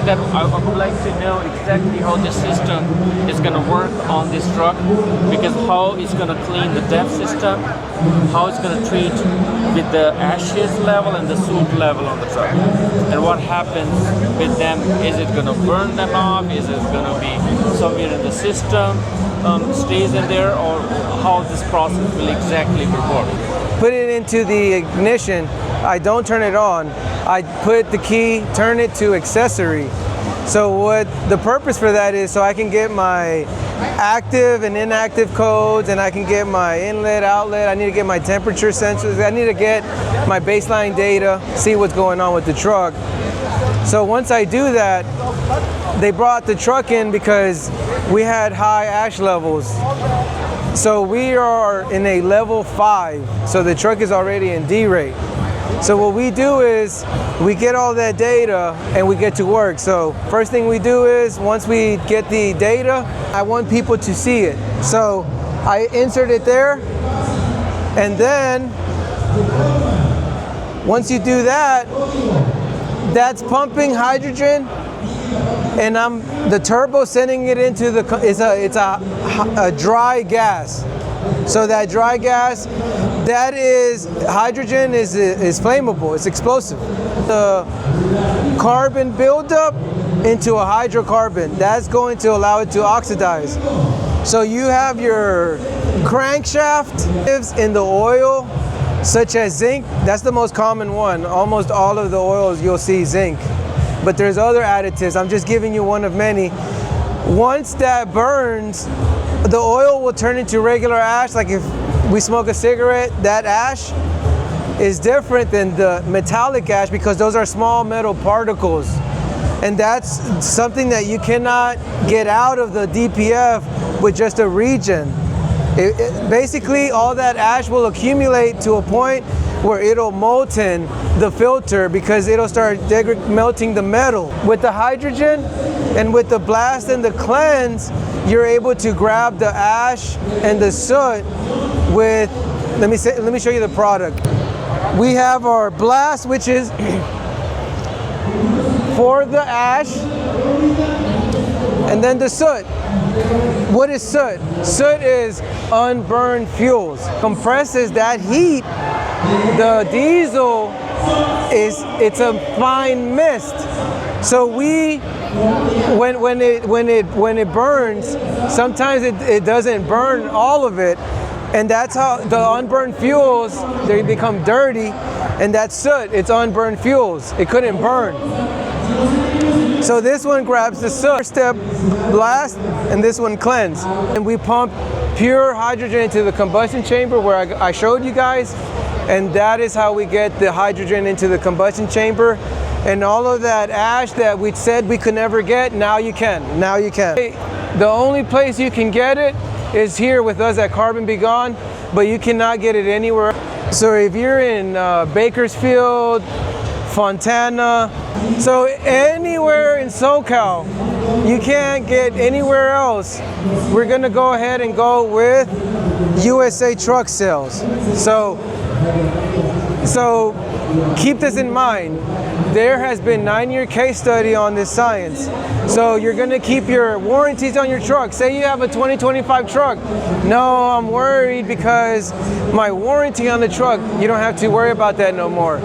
that I would like to know exactly how the system is going to work on this truck, because how it's going to clean the DPF system, how it's going to treat with the ashes level and the soot level on the truck, and what happens with them. Is it going to burn them off? Is it going to be somewhere in the system, stays in there, or how this process will exactly work? Put it into the ignition. I don't turn it on. I put the key, turn it to accessory. So what the purpose for that is, so I can get my active and inactive codes, and I can get my inlet, outlet. I need to get my temperature sensors. I need to get my baseline data, see what's going on with the truck. So once I do that, they brought the truck in because we had high ash levels. So we are in a level 5. So the truck is already in D rate. So what we do is we get all that data and we get to work. So first thing we do is, once we get the data, I want people to see it. So I insert it there, and then once you do that, that's pumping hydrogen, and the turbo sending it into it's a dry gas. So that dry gas, that is hydrogen, is flammable, it's explosive. The carbon buildup into a hydrocarbon, that's going to allow it to oxidize. So you have your crankshaft in the oil, such as zinc. That's the most common one. Almost all of the oils you'll see zinc, but there's other additives. I'm just giving you one of many. Once that burns, the oil will turn into regular ash. Like if we smoke a cigarette, that ash is different than the metallic ash, because those are small metal particles. And that's something that you cannot get out of the DPF with just a regen. Basically, all that ash will accumulate to a point where it'll molten the filter, because it'll start melting the metal. With the hydrogen and with the blast and the cleanse, you're able to grab the ash and the soot with, let me show you the product. We have our blast, which is for the ash, and then the soot. What is soot? Soot is unburned fuels. Compresses that heat. The diesel it's a fine mist. So when it burns, sometimes it doesn't burn all of it, and that's how the unburned fuels, they become dirty, and that's soot. It's unburned fuels. It couldn't burn. So this one grabs the soot. First step, blast, and this one cleanse. And we pump pure hydrogen into the combustion chamber where I showed you guys, and that is how we get the hydrogen into the combustion chamber. And all of that ash that we said we could never get, now you can. Now you can. The only place you can get it is here with us at Carbon Be Gone, but you cannot get it anywhere. So if you're in Bakersfield, Fontana, so anywhere in SoCal, you can't get anywhere else. We're gonna go ahead and go with USA Truck Sales. So keep this in mind. There has been 9-year case study on this science. So you're gonna keep your warranties on your truck. Say you have a 2025 truck. No, I'm worried because my warranty on the truck, you don't have to worry about that no more.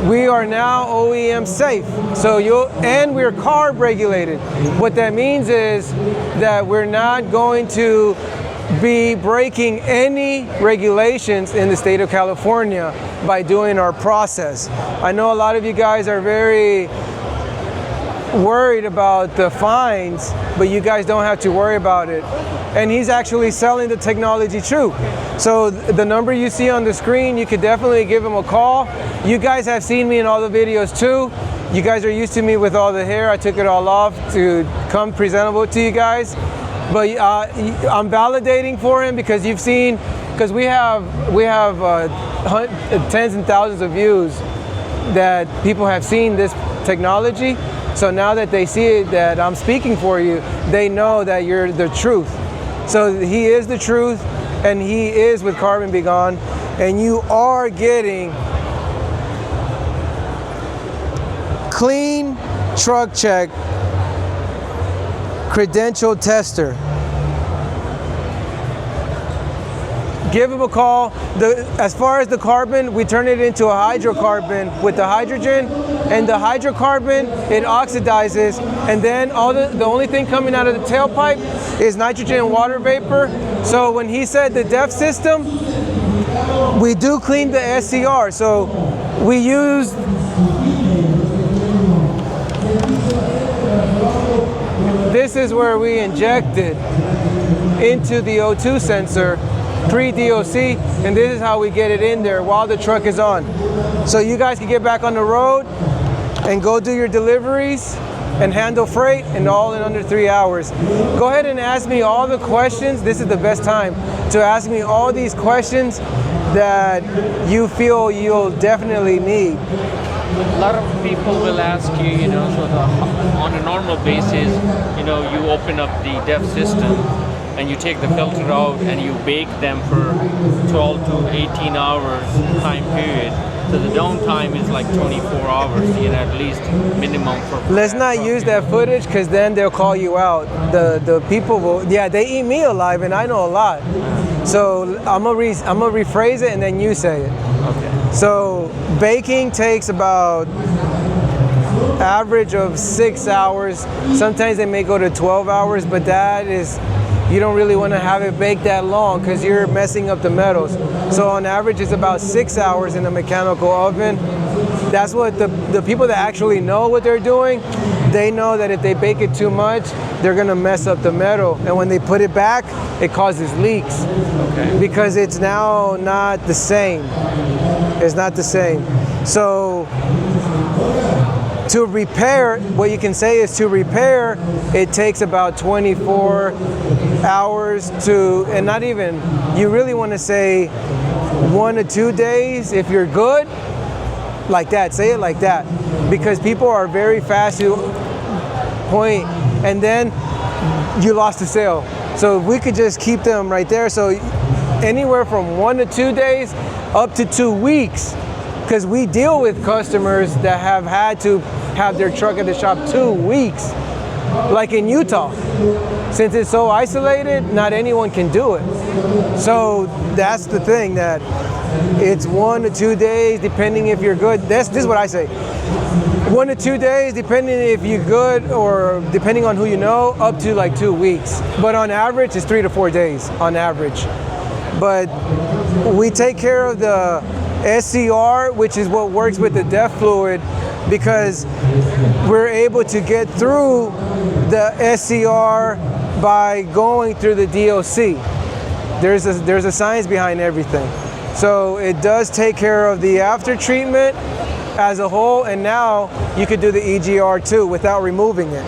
We are now OEM safe. So and we're CARB regulated. What that means is that we're not going to be breaking any regulations in the state of California by doing our process. I know a lot of you guys are very worried about the fines, but you guys don't have to worry about it. And he's actually selling the technology true. So the number you see on the screen, you could definitely give him a call. You guys have seen me in all the videos too. You guys are used to me with all the hair. I took it all off to come presentable to you guys. But I'm validating for him because you've seen, because we have tens and thousands of views that people have seen this technology. So now that they see it, that I'm speaking for you, they know that you're the truth. So he is the truth, and he is with Carbon Be Gone, and you are getting clean truck check credential tester. Give them a call. As far as the carbon, we turn it into a hydrocarbon with the hydrogen, and the hydrocarbon, it oxidizes, and then the only thing coming out of the tailpipe is nitrogen and water vapor. So when he said the DEF system, we do clean the SCR. So we use this is where we inject it into the O2 sensor pre-DOC, and this is how we get it in there while the truck is on. So you guys can get back on the road and go do your deliveries and handle freight, and all in under 3 hours. Go ahead and ask me all the questions. This is the best time to ask me all these questions that you feel you'll definitely need. A lot of people will ask you, you know, on a normal basis, you know, you open up the DEF system and you take the filter out and you bake them for 12 to 18 hours time period. So the downtime is like 24 hours, you know, at least minimum for. Let's not use that footage, because then they'll call you out. The people will, yeah, they eat me alive, and I know a lot. So I'm gonna rephrase it, and then you say it. Okay. So baking takes about average of 6 hours. Sometimes they may go to 12 hours, but that is, you don't really want to have it baked that long because you're messing up the metals. So on average, it's about 6 hours in a mechanical oven. That's what the people that actually know what they're doing, they know that if they bake it too much, they're gonna mess up the metal. And when they put it back, it causes leaks. Okay. Because it's now not the same. It's not the same. So to repair, what you can say is to repair, it takes about 24 hours to, and not even, you really want to say 1 to 2 days if you're good, like that, say it like that, because people are very fast to point, and then you lost the sale. So if we could just keep them right there, so anywhere from 1 to 2 days up to 2 weeks, because we deal with customers that have had to have their truck at the shop 2 weeks, like in Utah. Since it's so isolated, not anyone can do it. So that's the thing, that it's 1 to 2 days, depending if you're good. This is what I say. 1 to 2 days, depending if you're good, or depending on who you know, up to like 2 weeks. But on average, it's 3 to 4 days on average. But we take care of the SCR, which is what works with the DEF fluid, because we're able to get through the SCR by going through the DOC. There's a science behind everything. So it does take care of the after treatment as a whole, and now you could do the EGR too without removing it.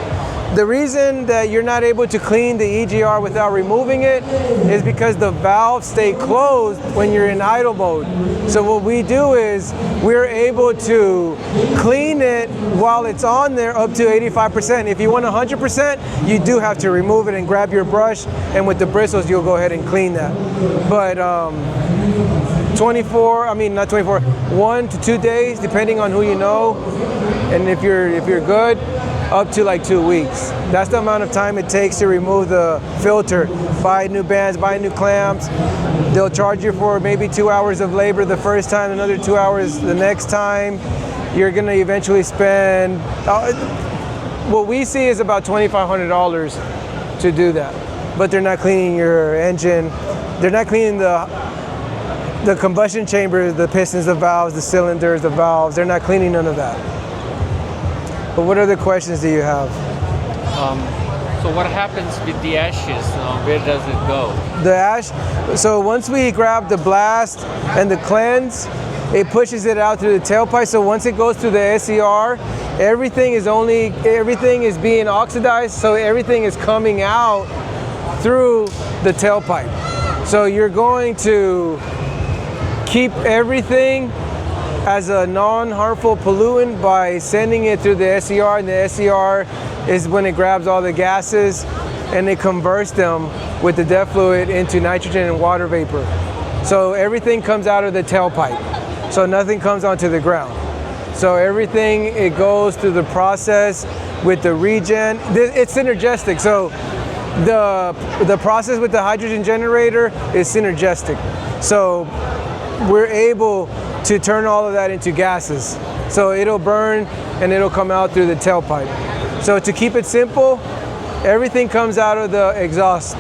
The reason that you're not able to clean the EGR without removing it is because the valves stay closed when you're in idle mode. So what we do is we're able to clean it while it's on there up to 85%. If you want 100%, you do have to remove it and grab your brush, and with the bristles you'll go ahead and clean that. But 1 to 2 days, depending on who you know, and if you're good, up to like 2 weeks. That's the amount of time it takes to remove the filter. Buy new bands, buy new clamps. They'll charge you for maybe 2 hours of labor the first time, another 2 hours the next time. You're gonna eventually spend, what we see is about $2,500 to do that. But they're not cleaning your engine. They're not cleaning the combustion chamber, the pistons, the valves, the cylinders, the valves. They're not cleaning none of that. But what other questions do you have? So what happens with the ashes? Where does it go? The ash, so once we grab the blast and the cleanse, it pushes it out through the tailpipe. So once it goes through the SCR, everything is being oxidized, so everything is coming out through the tailpipe. So you're going to keep everything as a non-harmful pollutant by sending it through the SCR, and the SCR is when it grabs all the gases and it converts them with the DEF fluid into nitrogen and water vapor. So everything comes out of the tailpipe, so nothing comes onto the ground. So everything, it goes through the process with the regen. It's synergistic. So the process with the hydrogen generator is synergistic. So we're able to turn all of that into gases. So it'll burn and it'll come out through the tailpipe. So to keep it simple, everything comes out of the exhaust.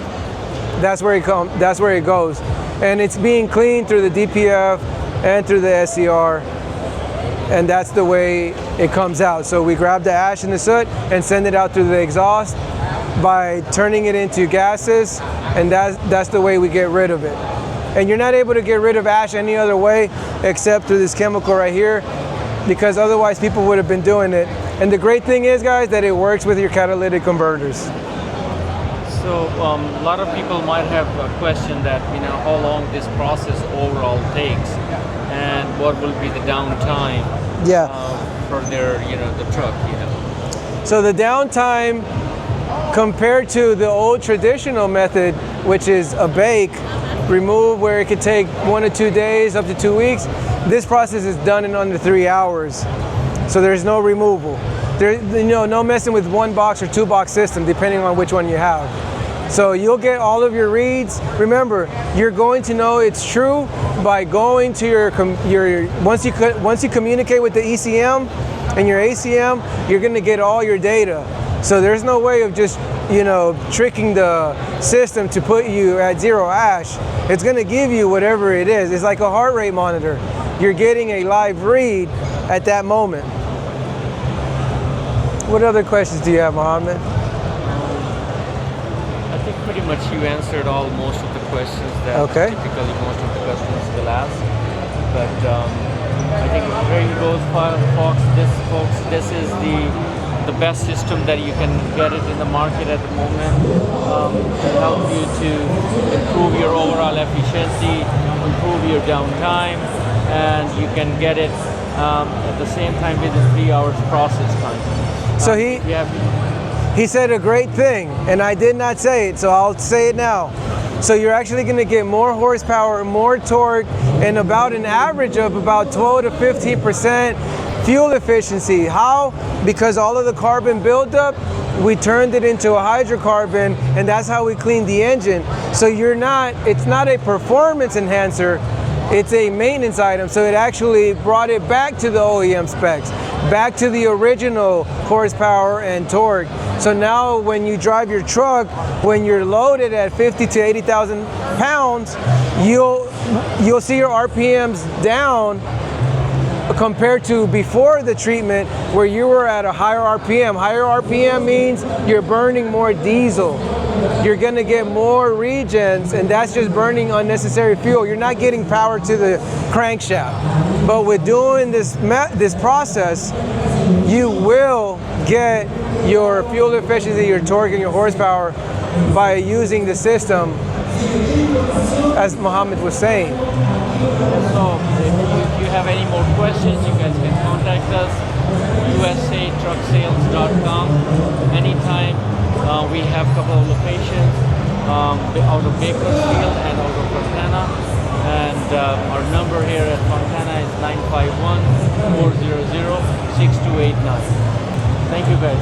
That's where it goes. And it's being cleaned through the DPF and through the SCR. And that's the way it comes out. So we grab the ash and the soot and send it out through the exhaust by turning it into gases, and that's the way we get rid of it. And you're not able to get rid of ash any other way except through this chemical right here, because otherwise people would have been doing it. And the great thing is, guys, that it works with your catalytic converters. So a lot of people might have a question that, how long this process overall takes and what will be the downtime for their, the truck, So the downtime compared to the old traditional method, which is a bake, remove, where it could take 1 to 2 days, up to 2 weeks, this process is done in under 3 hours. So there's no removal. There's no messing with 1 box or 2 box system, depending on which one you have. So you'll get all of your reads. Remember, you're going to know it's true by going to your once you communicate with the ECM and your ACM, you're going to get all your data. So there's no way of just tricking the system to put you at 0 ash. It's going to give you whatever it is. It's like a heart rate monitor. You're getting a live read at that moment. What other questions do you have, Mohammed? I think pretty much you answered most of the questions that typically most of the customers will ask. But I think here you go, folks. This is the best system that you can get it in the market at the moment. To help you to improve your overall efficiency, improve your downtime, and you can get it at the same time within 3 hours process time. So he said a great thing, and I did not say it, so I'll say it now. So you're actually going to get more horsepower, more torque, and about an average of about 12 to 15% fuel efficiency. How? Because all of the carbon buildup, we turned it into a hydrocarbon, and that's how we cleaned the engine. So it's not a performance enhancer, it's a maintenance item. So it actually brought it back to the OEM specs, back to the original horsepower and torque. So now when you drive your truck, when you're loaded at 50 to 80,000 pounds, you'll see your RPMs down compared to before the treatment, where you were at a higher RPM. Higher RPM means you're burning more diesel. You're gonna get more regens, and that's just burning unnecessary fuel. You're not getting power to the crankshaft. But with doing this process, you will get your fuel efficiency, your torque, and your horsepower by using the system, as Mohammed was saying. So if you have any more questions, you guys can contact us, usatrucksales.com. Anytime. We have a couple of locations out of Bakersfield and out of Fontana. And our number here at Fontana is 951-400-6289. Thank you, guys.